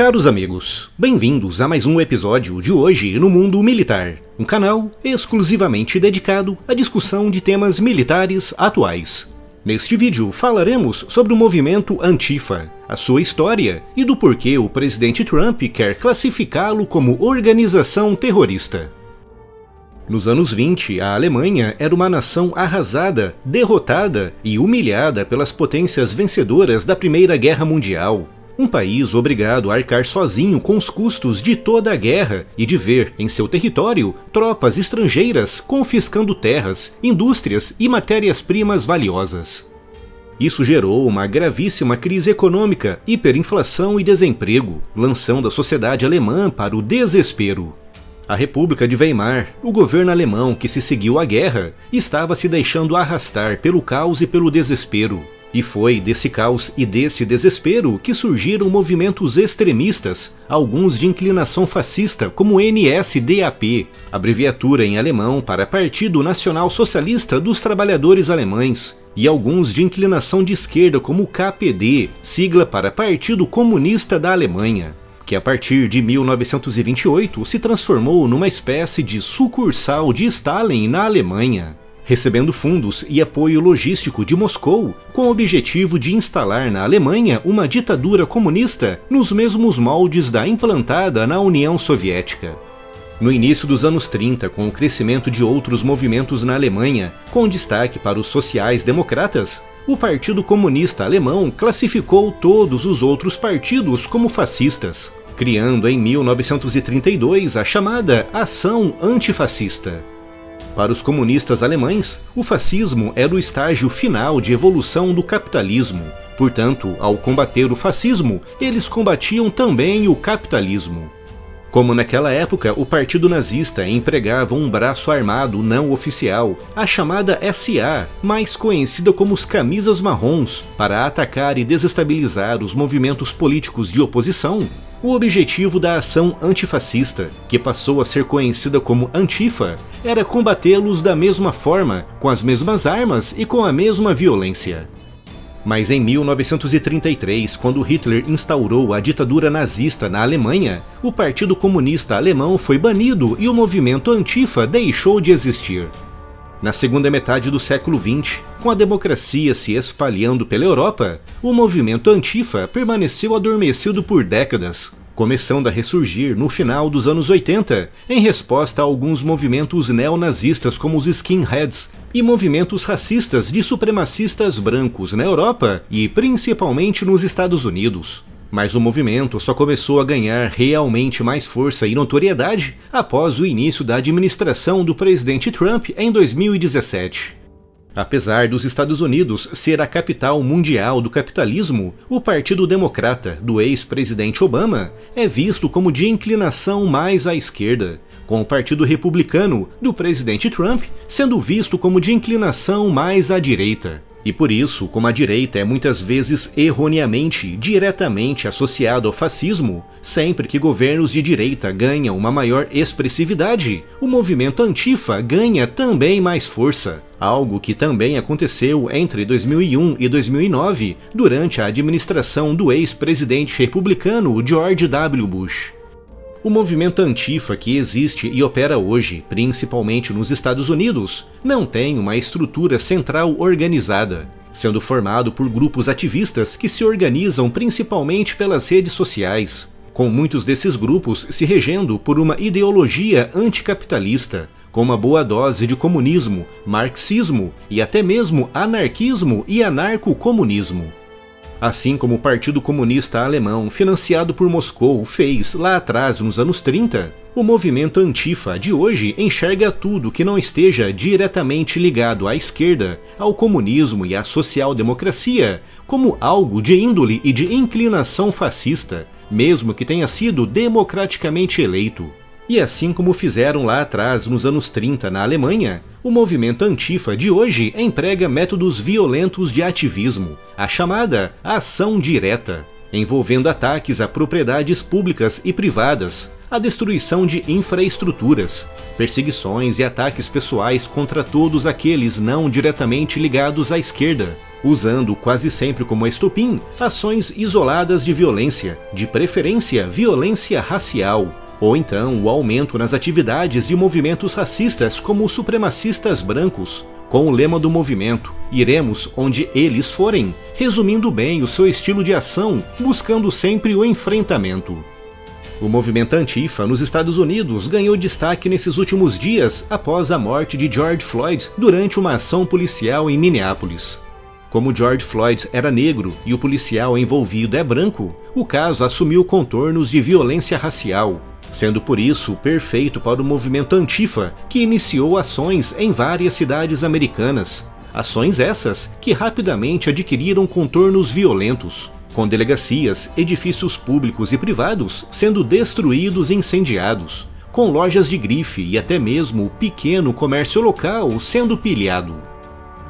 Caros amigos, bem-vindos a mais um episódio de Hoje no Mundo Militar, um canal exclusivamente dedicado à discussão de temas militares atuais. Neste vídeo falaremos sobre o movimento Antifa, a sua história e do porquê o presidente Trump quer classificá-lo como organização terrorista. Nos anos 20, a Alemanha era uma nação arrasada, derrotada e humilhada pelas potências vencedoras da Primeira Guerra Mundial. Um país obrigado a arcar sozinho com os custos de toda a guerra e de ver em seu território tropas estrangeiras confiscando terras, indústrias e matérias-primas valiosas. Isso gerou uma gravíssima crise econômica, hiperinflação e desemprego, lançando a sociedade alemã para o desespero. A República de Weimar, o governo alemão que se seguiu à guerra, estava se deixando arrastar pelo caos e pelo desespero. E foi desse caos e desse desespero que surgiram movimentos extremistas, alguns de inclinação fascista como NSDAP, abreviatura em alemão para Partido Nacional Socialista dos Trabalhadores Alemães, e alguns de inclinação de esquerda como KPD, sigla para Partido Comunista da Alemanha, que a partir de 1928 se transformou numa espécie de sucursal de Stalin na Alemanha, recebendo fundos e apoio logístico de Moscou, com o objetivo de instalar na Alemanha uma ditadura comunista nos mesmos moldes da implantada na União Soviética. No início dos anos 30, com o crescimento de outros movimentos na Alemanha, com destaque para os sociais-democratas, o Partido Comunista Alemão classificou todos os outros partidos como fascistas, criando em 1932 a chamada Ação Antifascista. Para os comunistas alemães, o fascismo era o estágio final de evolução do capitalismo. Portanto, ao combater o fascismo, eles combatiam também o capitalismo. Como naquela época o partido nazista empregava um braço armado não oficial, a chamada SA, mais conhecida como os camisas marrons, para atacar e desestabilizar os movimentos políticos de oposição, o objetivo da ação antifascista, que passou a ser conhecida como Antifa, era combatê-los da mesma forma, com as mesmas armas e com a mesma violência. Mas em 1933, quando Hitler instaurou a ditadura nazista na Alemanha, o Partido Comunista Alemão foi banido e o movimento Antifa deixou de existir. Na segunda metade do século XX, com a democracia se espalhando pela Europa, o movimento Antifa permaneceu adormecido por décadas, começando a ressurgir no final dos anos 80, em resposta a alguns movimentos neonazistas como os skinheads e movimentos racistas de supremacistas brancos na Europa e principalmente nos Estados Unidos. Mas o movimento só começou a ganhar realmente mais força e notoriedade após o início da administração do presidente Trump em 2017. Apesar dos Estados Unidos ser a capital mundial do capitalismo, o Partido Democrata do ex-presidente Obama é visto como de inclinação mais à esquerda, com o Partido Republicano do presidente Trump sendo visto como de inclinação mais à direita. E por isso, como a direita é muitas vezes erroneamente, diretamente associado ao fascismo, sempre que governos de direita ganham uma maior expressividade, o movimento Antifa ganha também mais força, algo que também aconteceu entre 2001 e 2009, durante a administração do ex-presidente republicano George W. Bush. O movimento Antifa que existe e opera hoje, principalmente nos Estados Unidos, não tem uma estrutura central organizada, sendo formado por grupos ativistas que se organizam principalmente pelas redes sociais, com muitos desses grupos se regendo por uma ideologia anticapitalista, com uma boa dose de comunismo, marxismo e até mesmo anarquismo e anarcocomunismo. Assim como o Partido Comunista Alemão, financiado por Moscou, fez lá atrás nos anos 30, o movimento Antifa de hoje enxerga tudo que não esteja diretamente ligado à esquerda, ao comunismo e à social-democracia como algo de índole e de inclinação fascista, mesmo que tenha sido democraticamente eleito. E assim como fizeram lá atrás nos anos 30 na Alemanha, o movimento Antifa de hoje emprega métodos violentos de ativismo, a chamada ação direta, envolvendo ataques a propriedades públicas e privadas, a destruição de infraestruturas, perseguições e ataques pessoais contra todos aqueles não diretamente ligados à esquerda, usando quase sempre como estopim ações isoladas de violência, de preferência violência racial, ou então o aumento nas atividades de movimentos racistas como os supremacistas brancos, com o lema do movimento, iremos onde eles forem, resumindo bem o seu estilo de ação, buscando sempre o enfrentamento. O movimento Antifa nos Estados Unidos ganhou destaque nesses últimos dias após a morte de George Floyd durante uma ação policial em Minneapolis. Como George Floyd era negro e o policial envolvido é branco, o caso assumiu contornos de violência racial, sendo por isso perfeito para o movimento Antifa, que iniciou ações em várias cidades americanas. Ações essas que rapidamente adquiriram contornos violentos, com delegacias, edifícios públicos e privados sendo destruídos e incendiados, com lojas de grife e até mesmo o pequeno comércio local sendo pilhado.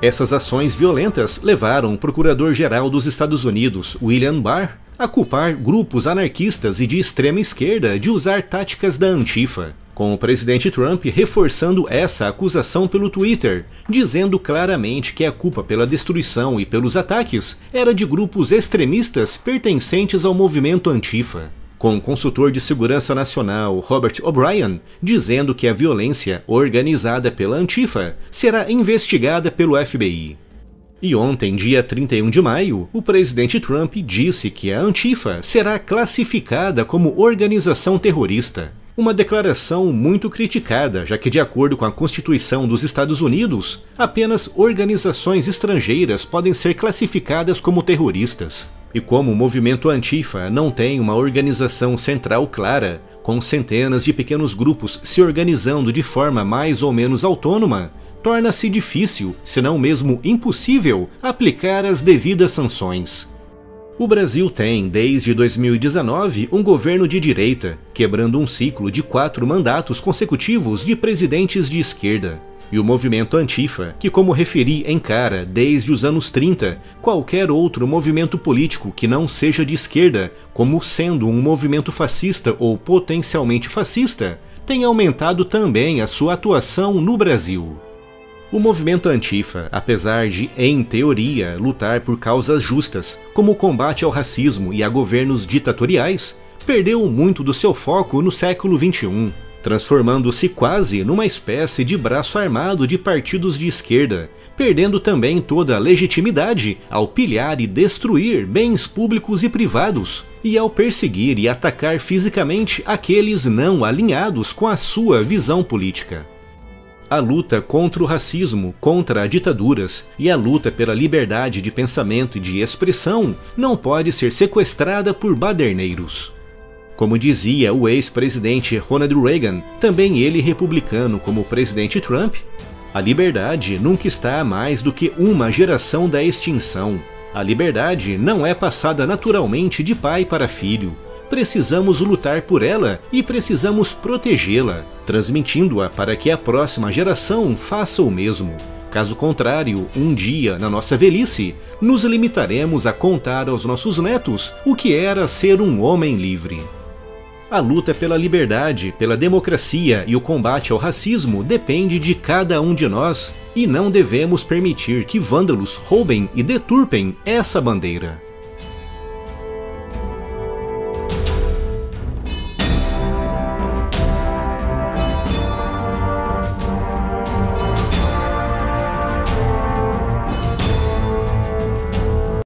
Essas ações violentas levaram o Procurador-Geral dos Estados Unidos, William Barr, a culpar grupos anarquistas e de extrema esquerda de usar táticas da Antifa, com o presidente Trump reforçando essa acusação pelo Twitter, dizendo claramente que a culpa pela destruição e pelos ataques era de grupos extremistas pertencentes ao movimento Antifa, com o consultor de segurança nacional Robert O'Brien dizendo que a violência organizada pela Antifa será investigada pelo FBI. E ontem, dia 31 de maio, o presidente Trump disse que a Antifa será classificada como organização terrorista. Uma declaração muito criticada, já que de acordo com a Constituição dos Estados Unidos, apenas organizações estrangeiras podem ser classificadas como terroristas. E como o movimento Antifa não tem uma organização central clara, com centenas de pequenos grupos se organizando de forma mais ou menos autônoma, torna-se difícil, se não mesmo impossível, aplicar as devidas sanções. O Brasil tem, desde 2019, um governo de direita, quebrando um ciclo de 4 mandatos consecutivos de presidentes de esquerda. E o movimento Antifa, que como referi encara desde os anos 30 qualquer outro movimento político que não seja de esquerda, como sendo um movimento fascista ou potencialmente fascista, tem aumentado também a sua atuação no Brasil. O movimento Antifa, apesar de, em teoria, lutar por causas justas, como o combate ao racismo e a governos ditatoriais, perdeu muito do seu foco no século XXI, transformando-se quase numa espécie de braço armado de partidos de esquerda, perdendo também toda a legitimidade ao pilhar e destruir bens públicos e privados, e ao perseguir e atacar fisicamente aqueles não alinhados com a sua visão política. A luta contra o racismo, contra ditaduras e a luta pela liberdade de pensamento e de expressão não pode ser sequestrada por baderneiros. Como dizia o ex-presidente Ronald Reagan, também ele republicano como o presidente Trump, a liberdade nunca está a mais do que uma geração da extinção. A liberdade não é passada naturalmente de pai para filho. Precisamos lutar por ela e precisamos protegê-la, transmitindo-a para que a próxima geração faça o mesmo. Caso contrário, um dia, na nossa velhice, nos limitaremos a contar aos nossos netos o que era ser um homem livre. A luta pela liberdade, pela democracia e o combate ao racismo depende de cada um de nós, e não devemos permitir que vândalos roubem e deturpem essa bandeira.